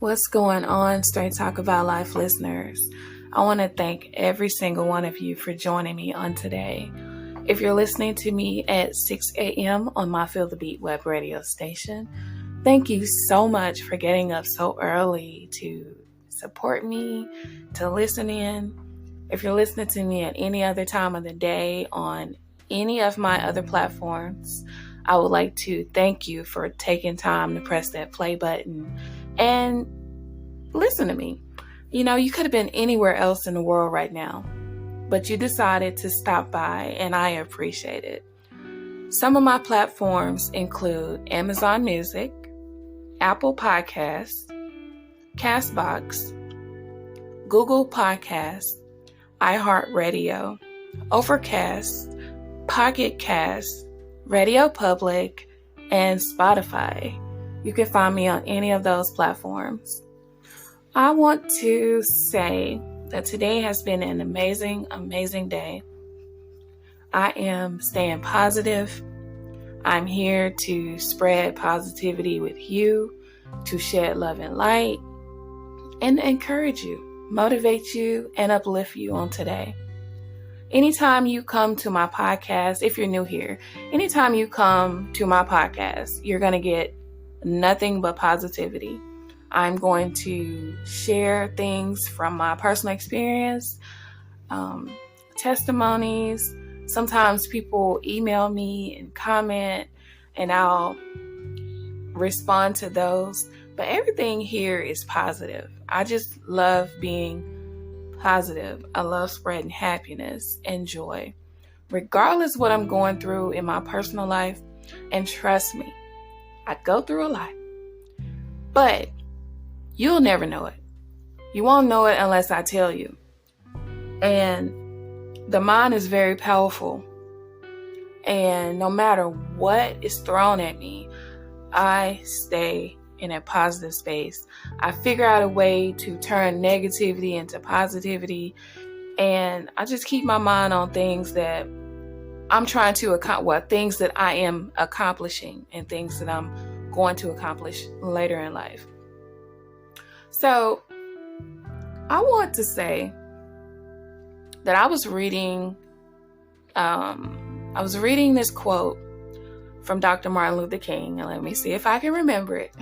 What's going on, Straight Talk About Life listeners? I want to thank every single one of you for joining me on today. If you're listening to me at 6 a.m. on my Feel the Beat web radio station, thank you so much for getting up so early to support me, to listen in. If you're listening to me at any other time of the day on any of my other platforms, I would like to thank you for taking time to press that play button and listen to me. You know, you could have been anywhere else in the world right now, but you decided to stop by, and I appreciate it. Some of my platforms include Amazon Music, Apple Podcasts, Castbox, Google Podcasts, iHeartRadio, Overcast, Pocket Cast, Radio Public, and Spotify. You can find me on any of those platforms. I want to say that today has been an amazing, amazing day. I am staying positive. I'm here to spread positivity with you, to shed love and light, and encourage you, motivate you, and uplift you on today. Anytime you come to my podcast, if you're new here, anytime you come to my podcast, you're going to get nothing but positivity. I'm going to share things from my personal experience, testimonies. Sometimes people email me and comment, and I'll respond to those. But everything here is positive. I just love being positive. I love spreading happiness and joy, regardless what I'm going through in my personal life. And trust me, I go through a lot, but you'll never know it. You won't know it unless I tell you. And the mind is very powerful. And no matter what is thrown at me, I stay in a positive space. I figure out a way to turn negativity into positivity. And I just keep my mind on things that I'm trying to accomplish, things that I am accomplishing and things that I'm going to accomplish later in life. So I want to say that I was reading this quote from Dr. Martin Luther King, and let me see if I can remember it.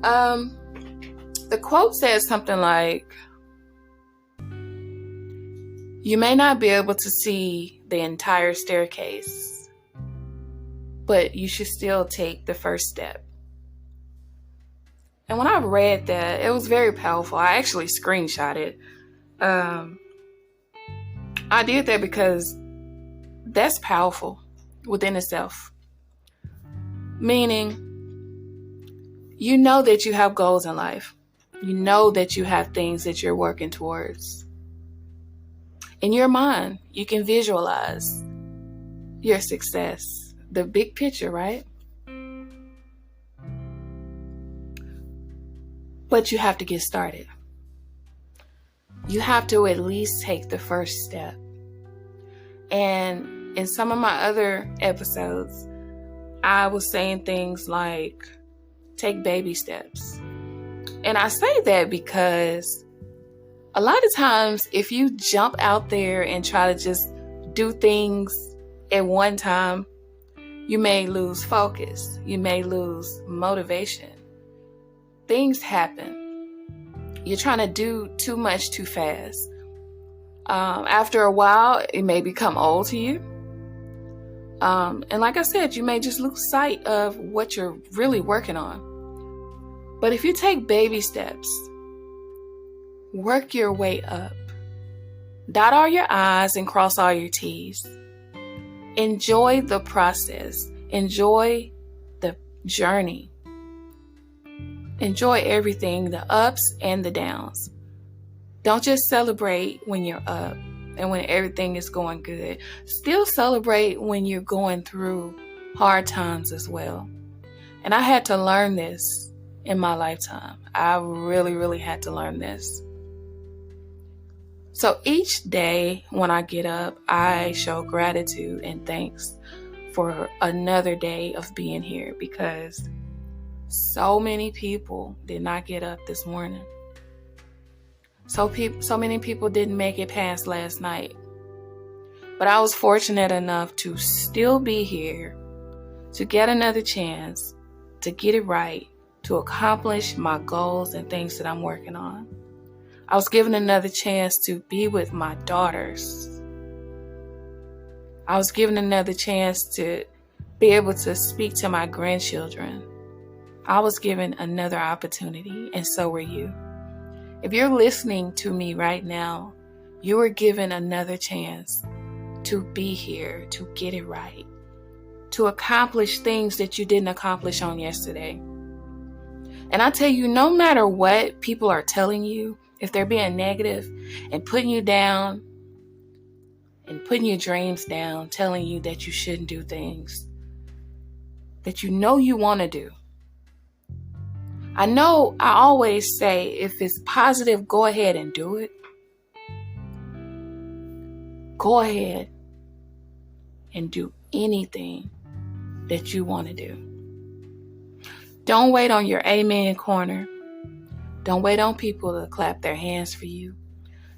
The quote says something like, "You may not be able to see the entire staircase, but you should still take the first step." And when I read that, it was very powerful. I actually screenshot it. I did that because that's powerful within itself. Meaning, you know that you have goals in life. You know that you have things that you're working towards. In your mind, you can visualize your success, the big picture, right? But you have to get started. You have to at least take the first step. And in some of my other episodes, I was saying things like, take baby steps. And I say that because a lot of times, if you jump out there and try to just do things at one time, you may lose focus. You may lose motivation. Things happen. You're trying to do too much too fast. After a while, it may become old to you. And like I said, you may just lose sight of what you're really working on. But if you take baby steps, work your way up. Dot all your I's and cross all your T's. Enjoy the process. Enjoy the journey. Enjoy everything, the ups and the downs. Don't just celebrate when you're up and when everything is going good. Still celebrate when you're going through hard times as well. And I had to learn this in my lifetime. I really, really had to learn this. So each day when I get up, I show gratitude and thanks for another day of being here, because So many people did not get up this morning. So many people didn't make it past last night. But I was fortunate enough to still be here, to get another chance, to get it right, to accomplish my goals and things that I'm working on. I was given another chance to be with my daughters. I was given another chance to be able to speak to my grandchildren. I was given another opportunity, and so were you. If you're listening to me right now, you were given another chance to be here, to get it right, to accomplish things that you didn't accomplish on yesterday. And I tell you, no matter what people are telling you, if they're being negative and putting you down and putting your dreams down, telling you that you shouldn't do things that you know you want to do. I know I always say, if it's positive, go ahead and do it. Go ahead and do anything that you want to do. Don't wait on your amen corner. Don't wait on people to clap their hands for you,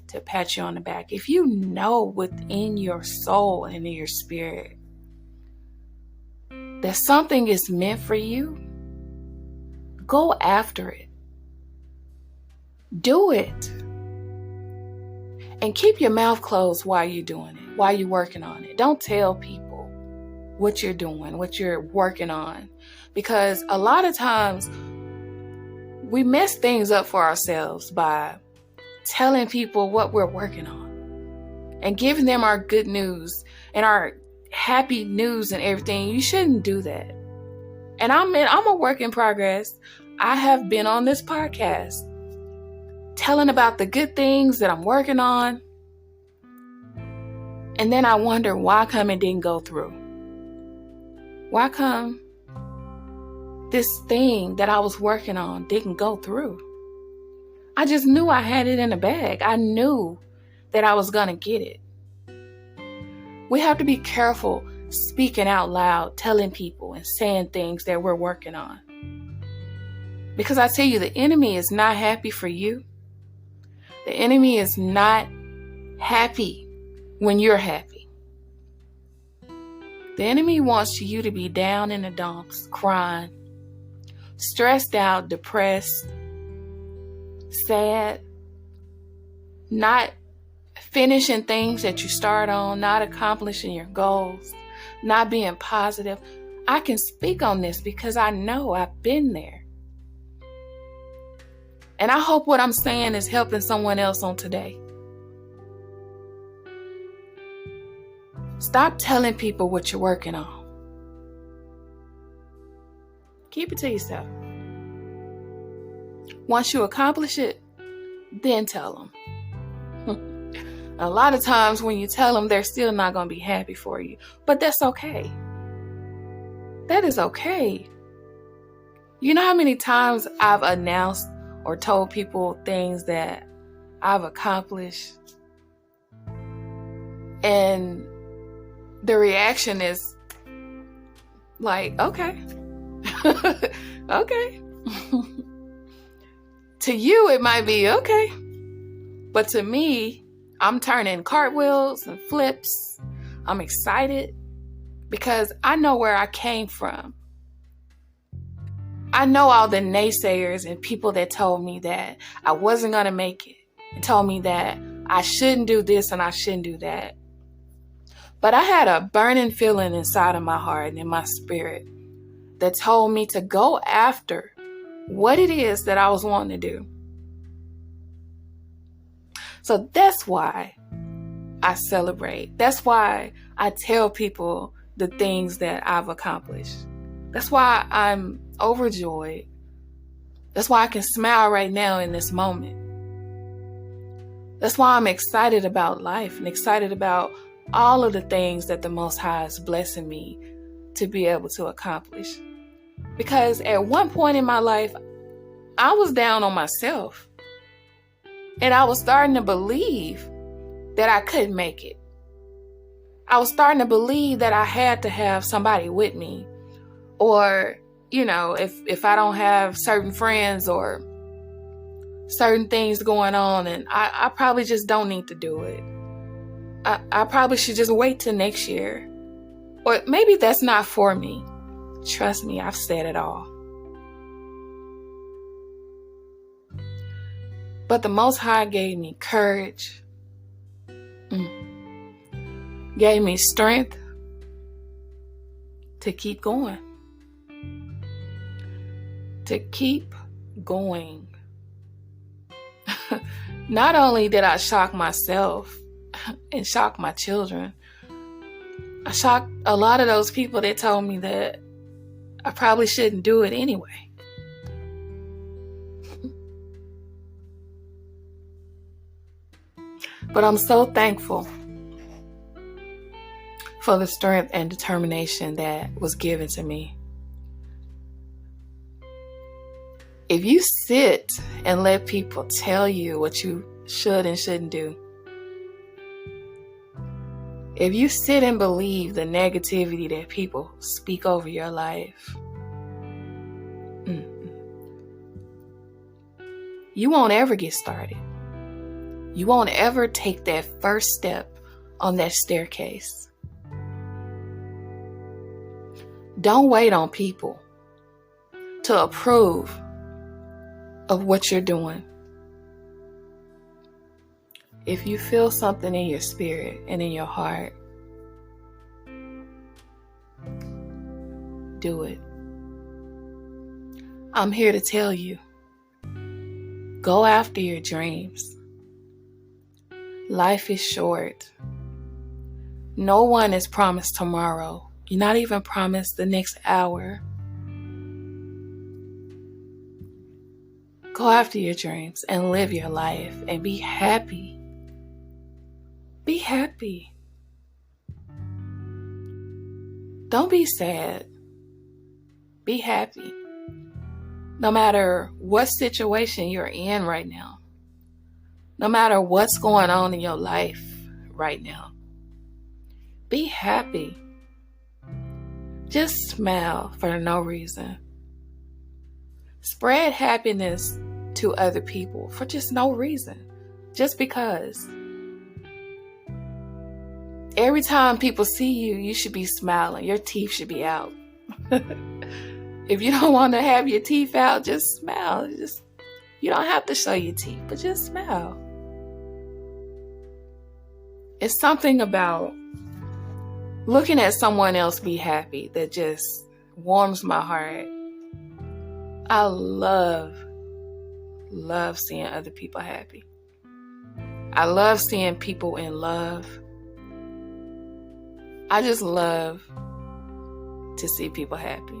to pat you on the back. If you know within your soul and in your spirit that something is meant for you, go after it. Do it. And keep your mouth closed while you're doing it, while you're working on it. Don't tell people what you're doing, what you're working on. Because a lot of times we mess things up for ourselves by telling people what we're working on and giving them our good news and our happy news and everything. You shouldn't do that. And I'm a work in progress. I have been on this podcast telling about the good things that I'm working on. And then I wonder why come it didn't go through. Why come this thing that I was working on didn't go through? I just knew I had it in the bag. I knew that I was going to get it. We have to be careful speaking out loud, telling people and saying things that we're working on. Because I tell you, the enemy is not happy for you. The enemy is not happy when you're happy. The enemy wants you to be down in the dumps, crying, stressed out, depressed, sad, not finishing things that you start on, not accomplishing your goals, not being positive. I can speak on this because I know I've been there. And I hope what I'm saying is helping someone else on today. Stop telling people what you're working on. Keep it to yourself. Once you accomplish it, then tell them. A lot of times when you tell them, they're still not going to be happy for you. But that's okay. That is okay. You know how many times I've announced or told people things that I've accomplished, and the reaction is like, okay. Okay. To you, it might be okay. But to me, I'm turning cartwheels and flips. I'm excited because I know where I came from. I know all the naysayers and people that told me that I wasn't going to make it and told me that I shouldn't do this and I shouldn't do that. But I had a burning feeling inside of my heart and in my spirit that told me to go after what it is that I was wanting to do. So that's why I celebrate. That's why I tell people the things that I've accomplished. That's why I'm overjoyed. That's why I can smile right now in this moment. That's why I'm excited about life and excited about all of the things that the Most High is blessing me to be able to accomplish. Because at one point in my life, I was down on myself. And I was starting to believe that I couldn't make it. I was starting to believe that I had to have somebody with me. Or if I don't have certain friends or certain things going on, and I probably just don't need to do it. I probably should just wait till next year. Or maybe that's not for me. Trust me, I've said it all. But the Most High gave me courage, gave me strength to keep going. To keep going. Not only did I shock myself and shock my children, I shocked a lot of those people that told me that I probably shouldn't do it anyway. But I'm so thankful for the strength and determination that was given to me. If you sit and let people tell you what you should and shouldn't do, if you sit and believe the negativity that people speak over your life, you won't ever get started. You won't ever take that first step on that staircase. Don't wait on people to approve of what you're doing. If you feel something in your spirit and in your heart, do it. I'm here to tell you, go after your dreams. Life is short. No one is promised tomorrow. You're not even promised the next hour. Go after your dreams and live your life and be happy. Be happy. Don't be sad. Be happy. No matter what situation you're in right now, no matter what's going on in your life right now, be happy. Just smile for no reason. Spread happiness to other people for just no reason, just because. Every time people see you, you should be smiling. Your teeth should be out. If you don't want to have your teeth out, just smile. You don't have to show your teeth, but just smile. It's something about looking at someone else be happy that just warms my heart. I love seeing other people happy. I love seeing people in love. I just love to see people happy.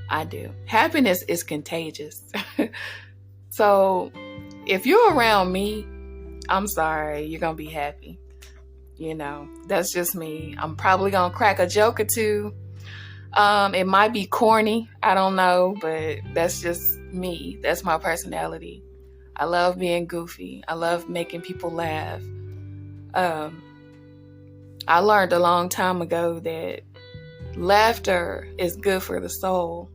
I do. Happiness is contagious. So if you're around me, I'm sorry, you're going to be happy. That's just me. I'm probably going to crack a joke or two. It might be corny. I don't know, but that's just me. That's my personality. I love being goofy. I love making people laugh. I learned a long time ago that laughter is good for the soul.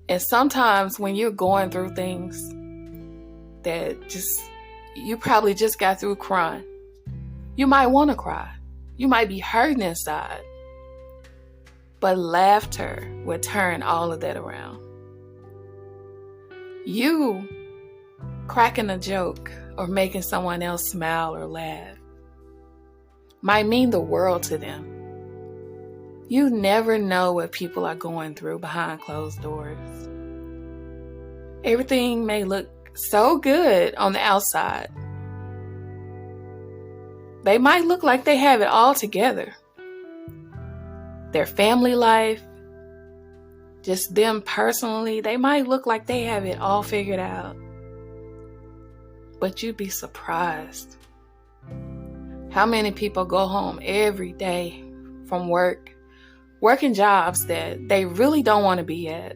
And sometimes when you're going through things that you probably just got through crying, you might want to cry. You might be hurting inside. But laughter will turn all of that around. You cracking a joke or making someone else smile or laugh might mean the world to them. You never know what people are going through behind closed doors. Everything may look so good on the outside. They might look like they have it all together. Their family life, just them personally, they might look like they have it all figured out. But you'd be surprised how many people go home every day from work, working jobs that they really don't want to be at.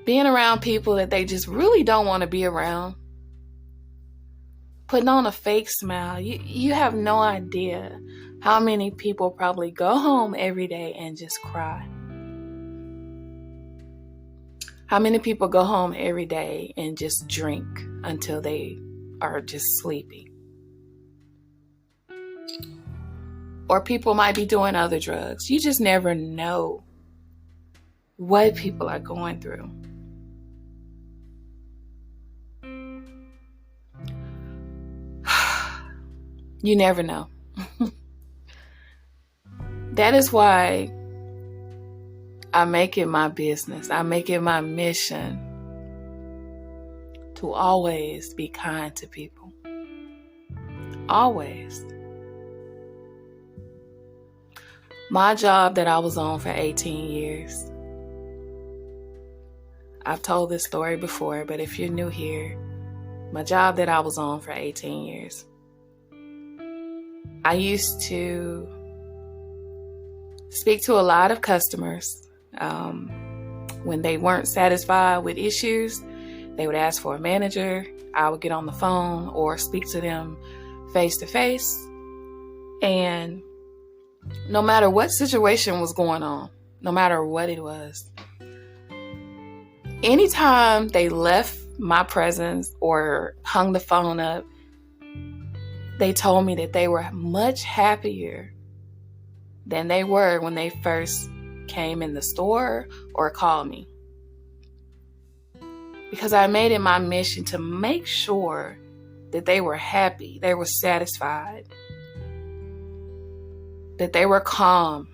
Being around people that they just really don't want to be around. Putting on a fake smile. You have no idea How many people probably go home every day and just cry? How many people go home every day and just drink until they are just sleepy? Or people might be doing other drugs. You just never know what people are going through. You never know. That is why I make it my business. I make it my mission to always be kind to people. Always. My job that I was on for 18 years. I've told this story before, but if you're new here, my job that I was on for 18 years. I used to speak to a lot of customers. When they weren't satisfied with issues, they would ask for a manager. I would get on the phone or speak to them face to face. And no matter what situation was going on, no matter what it was, anytime they left my presence or hung the phone up, they told me that they were much happier than they were when they first came in the store or called me. Because I made it my mission to make sure that they were happy, they were satisfied, that they were calm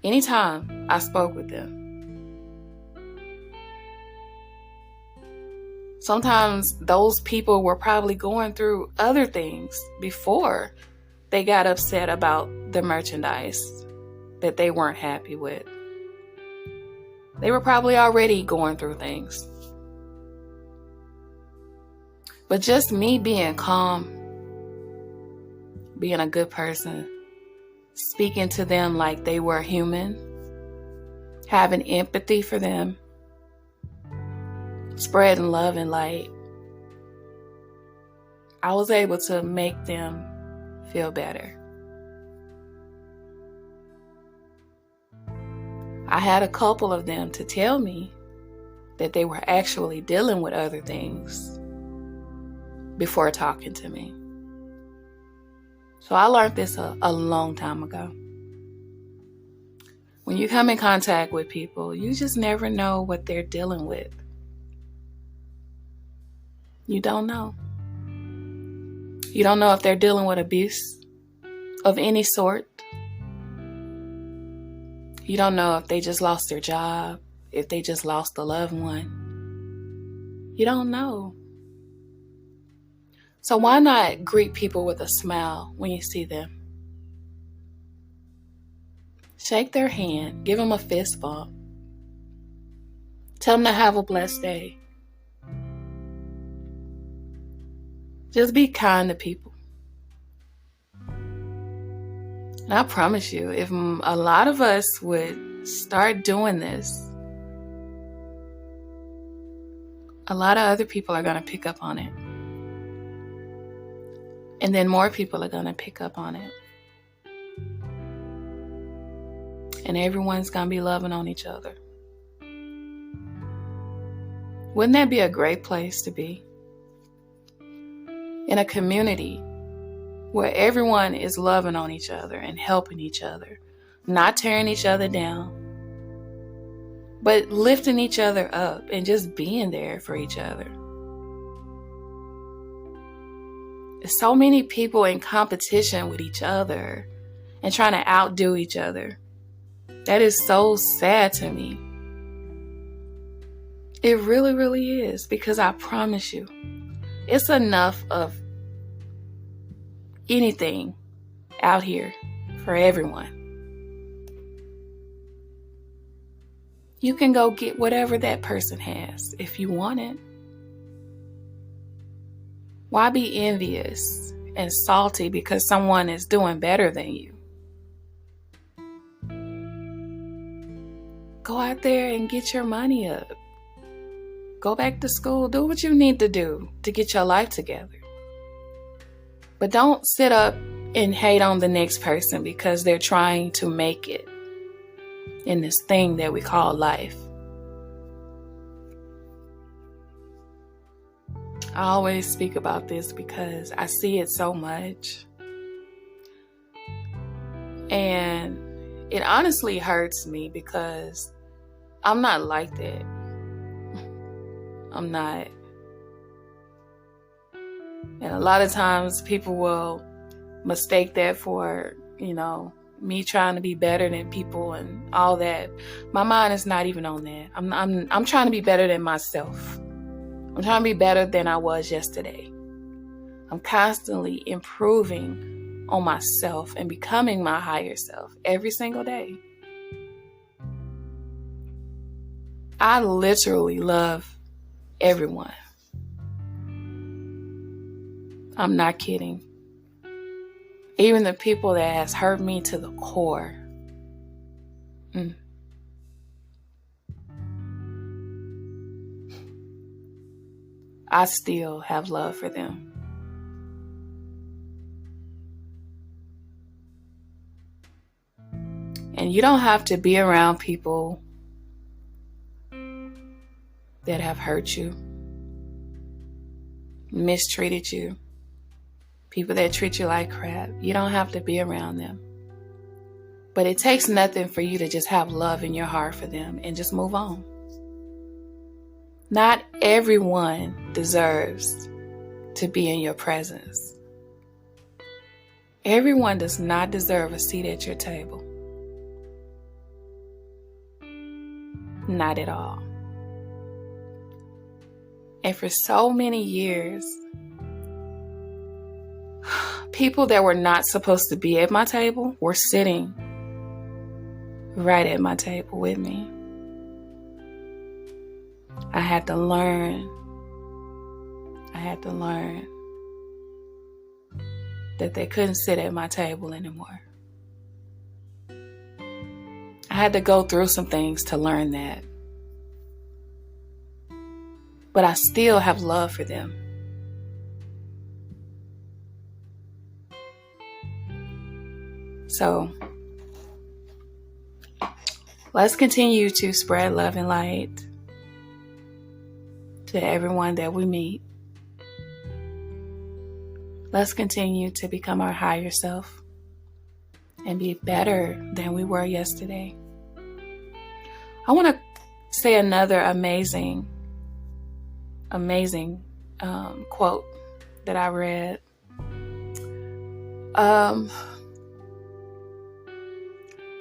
anytime I spoke with them. Sometimes those people were probably going through other things before they got upset about the merchandise that they weren't happy with. They were probably already going through things. But just me being calm, being a good person, speaking to them like they were human, having empathy for them, spreading love and light, I was able to make them feel better. I had a couple of them to tell me that they were actually dealing with other things before talking to me. So I learned this a long time ago. When you come in contact with people, you just never know what they're dealing with. You don't know. You don't know if they're dealing with abuse of any sort. You don't know if they just lost their job, if they just lost a loved one. You don't know. So why not greet people with a smile when you see them? Shake their hand, give them a fist bump. Tell them to have a blessed day. Just be kind to people. And I promise you, if a lot of us would start doing this, a lot of other people are going to pick up on it. And then more people are going to pick up on it. And everyone's going to be loving on each other. Wouldn't that be a great place to be? In a community where everyone is loving on each other and helping each other, not tearing each other down, but lifting each other up and just being there for each other. There's so many people in competition with each other and trying to outdo each other. That is so sad to me. It really, really is, because I promise you, it's enough of anything out here for everyone. You can go get whatever that person has if you want it. Why be envious and salty because someone is doing better than you? Go out there and get your money up. Go back to school. Do what you need to do to get your life together. But don't sit up and hate on the next person because they're trying to make it in this thing that we call life. I always speak about this because I see it so much. And it honestly hurts me because I'm not like that. I'm not. And a lot of times people will mistake that for, me trying to be better than people and all that. My mind is not even on that. I'm trying to be better than myself. I'm trying to be better than I was yesterday. I'm constantly improving on myself and becoming my higher self every single day. I literally love everyone. I'm not kidding. Even the people that has hurt me to the core. I still have love for them. And you don't have to be around people that have hurt you, mistreated you, people that treat you like crap. You don't have to be around them. But it takes nothing for you to just have love in your heart for them and just move on. Not everyone deserves to be in your presence. Everyone does not deserve a seat at your table. Not at all. And for so many years, people that were not supposed to be at my table were sitting right at my table with me. I had to learn that they couldn't sit at my table anymore. I had to go through some things to learn that. But I still have love for them. So, let's continue to spread love and light to everyone that we meet. Let's continue to become our higher self and be better than we were yesterday. I want to say another amazing quote that I read.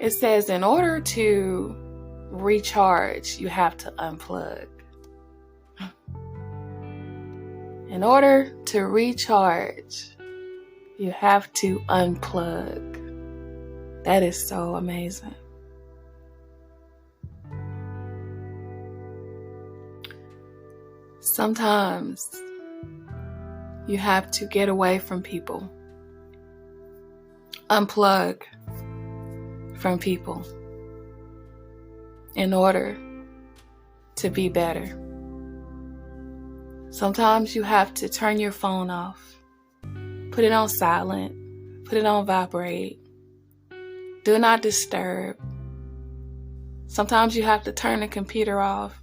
It says, in order to recharge, you have to unplug. In order to recharge, you have to unplug. That is so amazing. Sometimes you have to get away from people. Unplug from people in order to be better. Sometimes you have to turn your phone off, put it on silent, put it on vibrate, do not disturb. Sometimes you have to turn the computer off.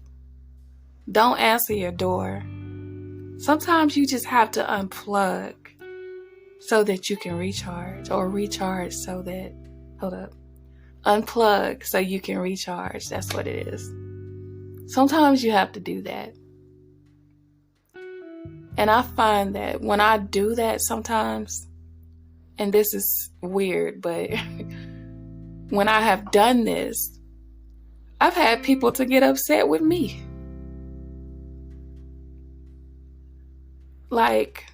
Don't answer your door. Sometimes you just have to unplug so that you can recharge, or recharge so that, unplug so you can recharge. That's what it is. Sometimes you have to do that. And I find that when I do that sometimes, and this is weird, but when I have done this, I've had people to get upset with me. Like,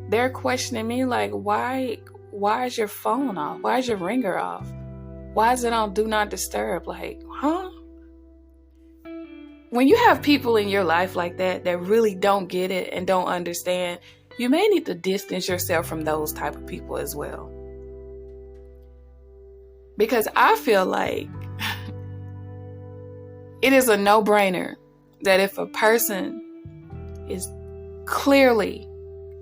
they're questioning me like, why is your phone off? Why is your ringer off? Why is it on do not disturb? Like, huh? When you have people in your life like that really don't get it and don't understand, you may need to distance yourself from those type of people as well. Because I feel like it is a no-brainer that if a person is clearly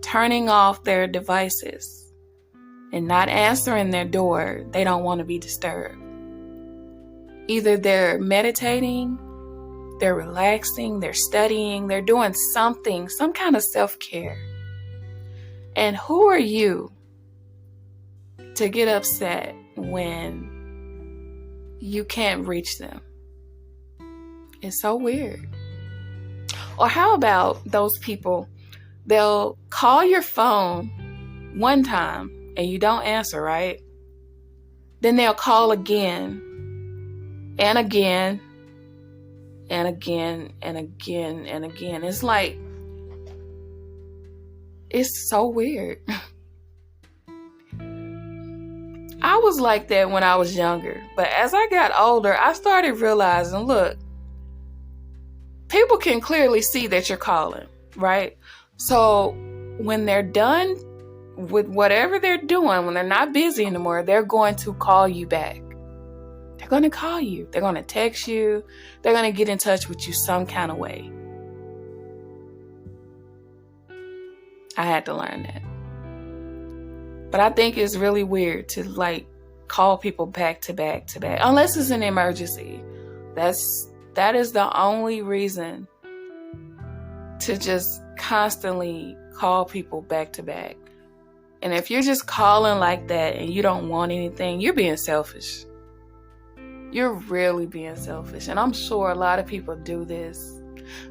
turning off their devices and not answering their door, they don't want to be disturbed. Either they're meditating, they're relaxing, they're studying, they're doing something, some kind of self-care. And who are you to get upset when you can't reach them? It's so weird. Or how about those people, they'll call your phone one time and you don't answer, right? Then they'll call again and again and again and again and again. It's like, it's so weird. I was like that when I was younger, but as I got older, I started realizing, look, people can clearly see that you're calling, right? So when they're done with whatever they're doing, when they're not busy anymore, they're going to call you back. They're going to call you. They're going to text you. They're going to get in touch with you some kind of way. I had to learn that. But I think it's really weird to like call people back to back to back, unless it's an emergency. That is the only reason to just constantly call people back to back. And if you're just calling like that and you don't want anything, you're being selfish. You're really being selfish. And I'm sure a lot of people do this.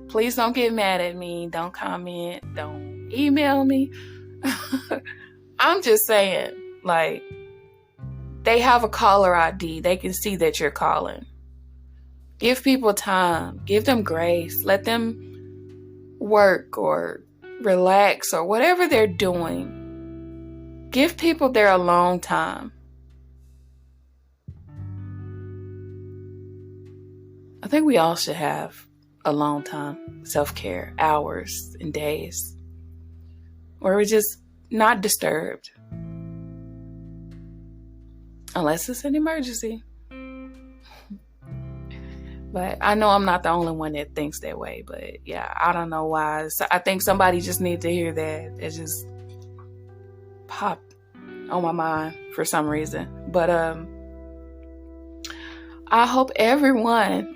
Please don't get mad at me. Don't comment. Don't email me. I'm just saying, like, they have a caller ID. They can see that you're calling. Give people time. Give them grace. Let them work or relax or whatever they're doing. Give people their alone time. I think we all should have alone time, self-care, hours and days where we're just not disturbed. Unless it's an emergency. But I know I'm not the only one that thinks that way. But yeah, I don't know why. So I think somebody just needs to hear that. It just popped on my mind for some reason. But I hope everyone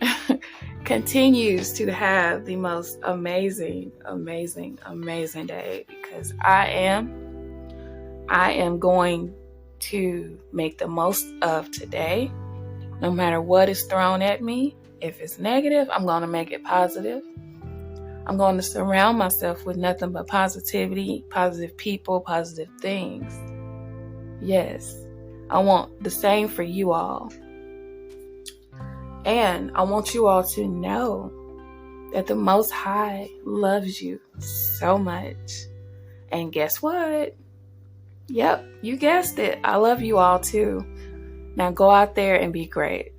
continues to have the most amazing, amazing, amazing day, because I am going to make the most of today, no matter what is thrown at me. If it's negative, I'm going to make it positive. I'm going to surround myself with nothing but positivity, positive people, positive things. Yes, I want the same for you all. And I want you all to know that the Most High loves you so much. And guess what? Yep, you guessed it. I love you all too. Now go out there and be great.